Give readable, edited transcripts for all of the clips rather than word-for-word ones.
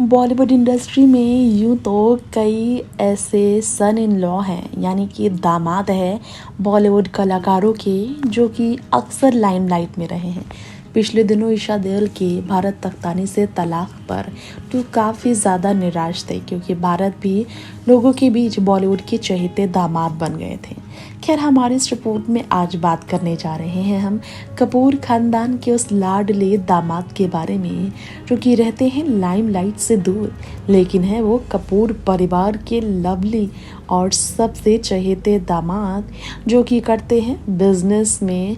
Bollywood industry में यूँ तो कई ऐसे सन इन लॉ हैं, यानी कि दामाद है बॉलीवुड कलाकारों के, जो कि अक्सर लाइमलाइट में रहे हैं। पिछले दिनों ईशा देओल के भारत तख्तानी से तलाक पर तो काफ़ी ज़्यादा निराश थे, क्योंकि भारत भी लोगों के बीच बॉलीवुड के चहेते दामाद बन गए थे। खैर, हमारे इस रिपोर्ट में आज बात करने जा रहे हैं हम कपूर खानदान के उस लाडले दामाद के बारे में, जो कि रहते हैं लाइमलाइट से दूर, लेकिन है वो कपूर परिवार के लवली और सबसे चहेते दामाद, जो कि करते हैं बिजनेस में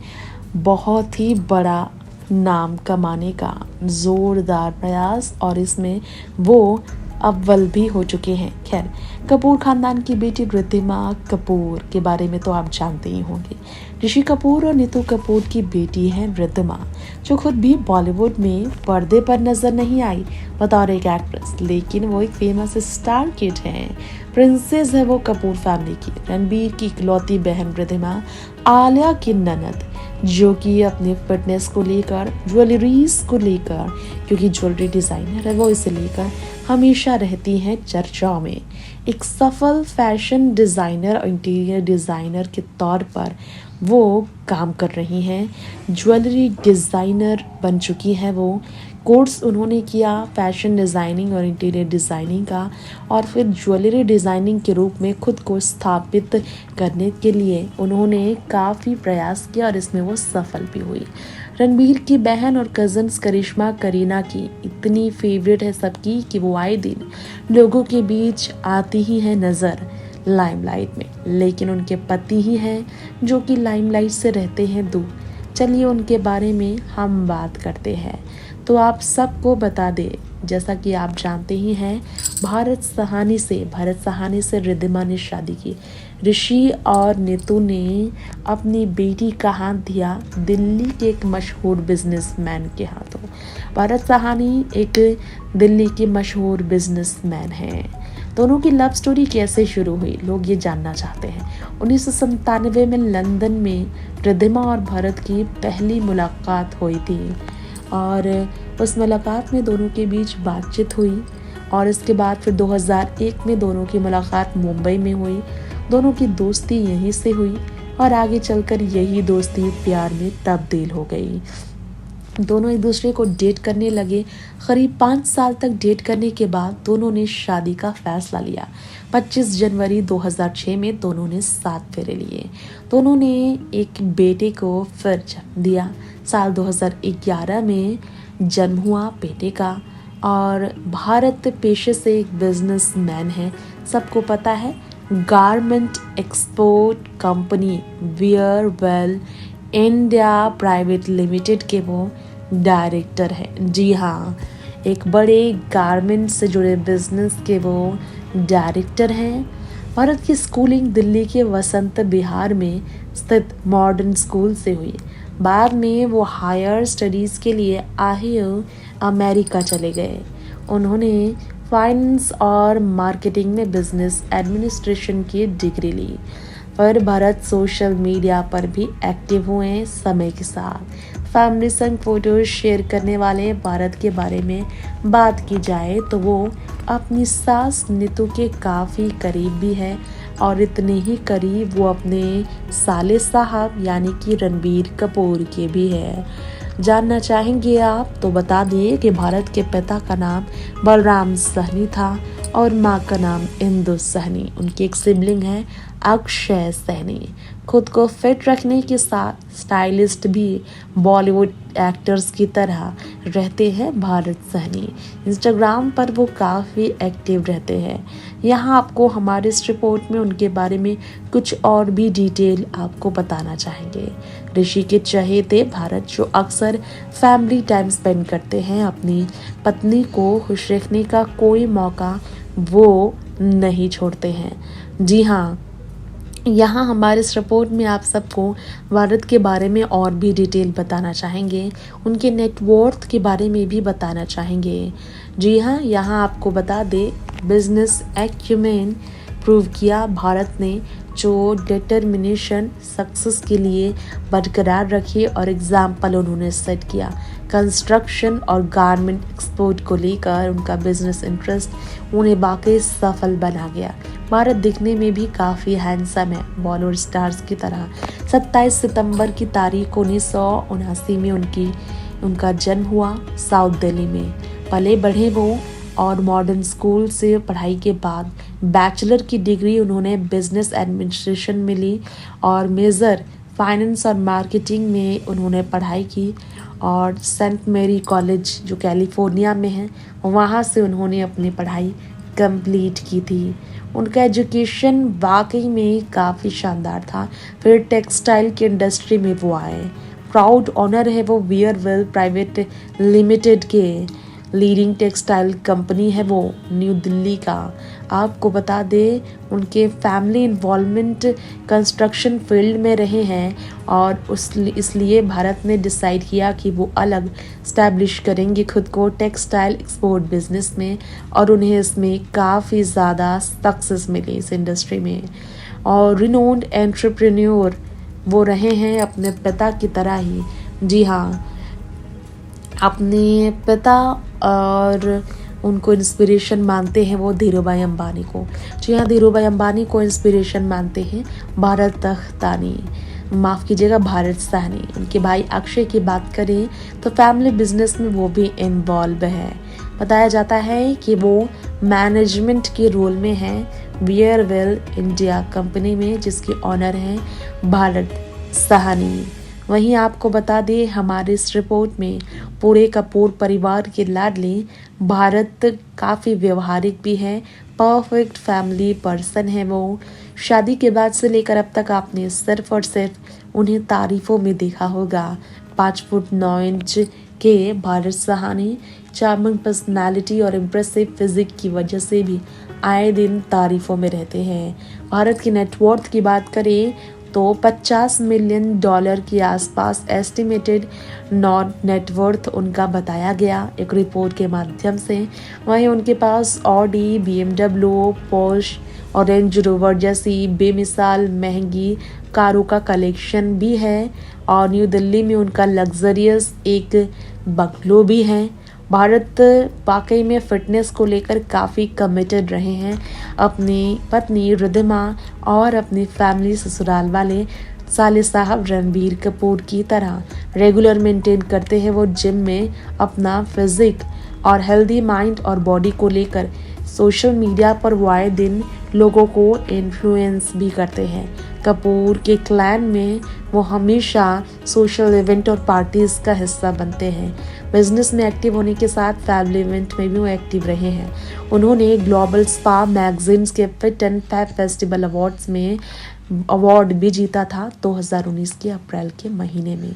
बहुत ही बड़ा नाम कमाने का जोरदार प्रयास, और इसमें वो अव्वल भी हो चुके हैं। खैर, कपूर खानदान की बेटी रिद्धिमा कपूर के बारे में तो आप जानते ही होंगे। ऋषि कपूर और नीतू कपूर की बेटी है रिद्धिमा, जो खुद भी बॉलीवुड में पर्दे पर नजर नहीं आई बतौर एक एक्ट्रेस, लेकिन वो एक फेमस स्टार किड है। प्रिंसेस है वो कपूर फैमिली की। रणबीर की इकलौती बहन रिद्धिमा आलिया की ननद, जो कि अपने फिटनेस को लेकर, ज्वेलरीज को लेकर, क्योंकि ज्वेलरी डिज़ाइनर है वो, इसे लेकर हमेशा रहती हैं चर्चाओं में। एक सफल फैशन डिज़ाइनर और इंटीरियर डिज़ाइनर के तौर पर वो काम कर रही हैं। ज्वेलरी डिज़ाइनर बन चुकी है वो। कोर्स उन्होंने किया फैशन डिज़ाइनिंग और इंटीरियर डिज़ाइनिंग का, और फिर ज्वेलरी डिज़ाइनिंग के रूप में खुद को स्थापित करने के लिए उन्होंने काफ़ी प्रयास किया, और इसमें वो सफल भी हुई। रणबीर की बहन और कज़न्स करिश्मा करीना की इतनी फेवरेट है सबकी कि वो आए दिन लोगों के बीच आती ही है नज़र लाइमलाइट में, लेकिन उनके पति ही हैं जो कि लाइमलाइट से रहते हैं दूर। चलिए उनके बारे में हम बात करते हैं। तो आप सबको बता दें, जैसा कि आप जानते ही हैं, भरत साहनी से रिद्धिमा ने शादी की। ऋषि और नीतू ने अपनी बेटी का हाथ दिया दिल्ली के एक मशहूर बिजनेसमैन के हाथों। भरत साहनी एक दिल्ली के मशहूर बिजनेसमैन हैं। दोनों की लव स्टोरी कैसे शुरू हुई, लोग ये जानना चाहते हैं। 1997 में लंदन में रिद्धिमा और भरत की पहली मुलाकात हुई थी, और उस मुलाकात में दोनों के बीच बातचीत हुई, और इसके बाद फिर 2001 में दोनों की मुलाकात मुंबई में हुई। दोनों की दोस्ती यहीं से हुई, और आगे चलकर यही दोस्ती प्यार में तब्दील हो गई। दोनों एक दूसरे को डेट करने लगे। करीब 5 साल तक डेट करने के बाद दोनों ने शादी का फैसला लिया। 25 जनवरी 2006 में दोनों ने 7 फेरे लिए। दोनों ने एक बेटे को फिर जन्म दिया। साल 2011 में जन्म हुआ बेटे का। और भारत पेशे से एक बिजनेसमैन है, सबको पता है। Garment export company Wearwell India private limited के वो डायरेक्टर है। जी हाँ, एक बड़े गारमेंट से जुड़े बिजनेस के वो डायरेक्टर हैं। भारत की स्कूलिंग दिल्ली के वसंत विहार में स्थित मॉडर्न स्कूल से हुई। बाद में वो हायर स्टडीज़ के लिए ओहियो अमेरिका चले गए। उन्होंने फाइनेंस और मार्केटिंग में बिजनेस एडमिनिस्ट्रेशन की डिग्री ली। पर भारत सोशल मीडिया पर भी एक्टिव हुए समय के साथ। फैमिली संग फोटोज शेयर करने वाले भारत के बारे में बात की जाए तो वो अपनी सास नीतू के काफ़ी करीब भी है, और इतने ही करीब वो अपने साले साहब यानी कि रणबीर कपूर के भी है। जानना चाहेंगे आप तो बता दिए कि भारत के पिता का नाम बलराम सहनी था, और माँ का नाम इंदु सहनी। उनकी एक सिबलिंग है अक्षय सहनी। खुद को फिट रखने के साथ स्टाइलिस्ट भी बॉलीवुड एक्टर्स की तरह रहते हैं भारत सहनी। इंस्टाग्राम पर वो काफ़ी एक्टिव रहते हैं। यहाँ आपको हमारे इस रिपोर्ट में उनके बारे में कुछ और भी डिटेल आपको बताना चाहेंगे। ऋषि के चहेते भारत, जो अक्सर फैमिली टाइम स्पेंड करते हैं, अपनी पत्नी को खुश रखने का कोई मौका वो नहीं छोड़ते हैं। जी हाँ, यहाँ हमारे इस रिपोर्ट में आप सबको भारत के बारे में और भी डिटेल बताना चाहेंगे, उनके नेटवर्थ के बारे में भी बताना चाहेंगे। जी हाँ, यहाँ आपको बता दे, बिजनेस एक्यूमेन प्रूव किया भारत ने, जो डिटर्मिनेशन सक्सेस के लिए बरकरार रखी, और एग्जाम्पल उन्होंने सेट किया। कंस्ट्रक्शन और गारमेंट एक्सपोर्ट को लेकर उनका बिजनेस इंटरेस्ट उन्हें वाकई सफल बना गया। भारत दिखने में भी काफ़ी हैंडसम है, बॉलीवुड स्टार्स की तरह। 27 सितंबर की तारीख 1979 में उनका जन्म हुआ साउथ दिल्ली में। पले बढ़े वो और मॉडर्न स्कूल से पढ़ाई के बाद बैचलर की डिग्री उन्होंने बिजनेस एडमिनिस्ट्रेशन में ली और मेजर फाइनेंस और मार्केटिंग में उन्होंने पढ़ाई की और सेंट मेरी कॉलेज जो कैलिफोर्निया में है वहाँ से उन्होंने अपनी पढ़ाई कंप्लीट की थी। उनका एजुकेशन वाकई में काफ़ी शानदार था। फिर टेक्सटाइल की इंडस्ट्री में वो आए। प्राउड ऑनर है वो वियरवेल प्राइवेट लिमिटेड के लीडिंग टेक्सटाइल कंपनी है वो न्यू दिल्ली का। आपको बता दें उनके फैमिली इन्वॉल्वमेंट कंस्ट्रक्शन फील्ड में रहे हैं और इसलिए भारत ने डिसाइड किया कि वो अलग स्टैब्लिश करेंगे खुद को टेक्सटाइल एक्सपोर्ट बिजनेस में और उन्हें इसमें काफ़ी ज़्यादा सक्सेस मिली इस इंडस्ट्री में। और रिनोन्ड एंटरप्रेन्योर वो रहे हैं अपने पिता की तरह ही। जी हाँ, अपने पिता और उनको इंस्पिरेशन मानते हैं वो धीरूभाई अंबानी को। जी हाँ, धीरूभाई अंबानी को इंस्पिरेशन मानते हैं भारत साहनी। उनके भाई अक्षय की बात करें तो फैमिली बिजनेस में वो भी इन्वॉल्व है। बताया जाता है कि वो मैनेजमेंट के रोल में है वियरवेल इंडिया कंपनी में, जिसकी ऑनर है भारत साहनी। वहीं आपको बता दें हमारे इस रिपोर्ट में पूरे कपूर परिवार के लाडले भारत काफ़ी व्यवहारिक भी है, परफेक्ट फैमिली पर्सन है वो। शादी के बाद से लेकर अब तक आपने सिर्फ और सिर्फ उन्हें तारीफों में देखा होगा। 5 फुट 9 इंच के भारत साहनी चार्मिंग पर्सनालिटी और इम्प्रेसिव फिजिक की वजह से भी आए दिन तारीफों में रहते हैं। भारत की नेटवर्थ की बात करें तो $50 मिलियन के आसपास एस्टिमेटेड नेटवर्थ उनका बताया गया एक रिपोर्ट के माध्यम से। वहीं उनके पास ऑडी, BMW, पोर्श और रेंज रोवर जैसी बेमिसाल महंगी कारों का कलेक्शन भी है और न्यू दिल्ली में उनका लग्जरियस एक बंगलो भी है। भारत वाकई में फिटनेस को लेकर काफ़ी कमिटेड रहे हैं। अपनी पत्नी रिद्धिमा और अपनी फैमिली ससुराल वाले साले साहब रणबीर कपूर की तरह रेगुलर मेंटेन करते हैं वो जिम में अपना फिजिक और हेल्दी माइंड और बॉडी को लेकर सोशल मीडिया पर वो आए दिन लोगों को इन्फ्लुएंस भी करते हैं। कपूर के क्लैन में वो हमेशा सोशल इवेंट और पार्टीज का हिस्सा बनते हैं। बिजनेस में एक्टिव होने के साथ फैमिली इवेंट में भी वो एक्टिव रहे हैं। उन्होंने ग्लोबल स्पा मैगजीन्स के fit and fab festival awards में अवार्ड भी जीता था 2019 के अप्रैल के महीने में।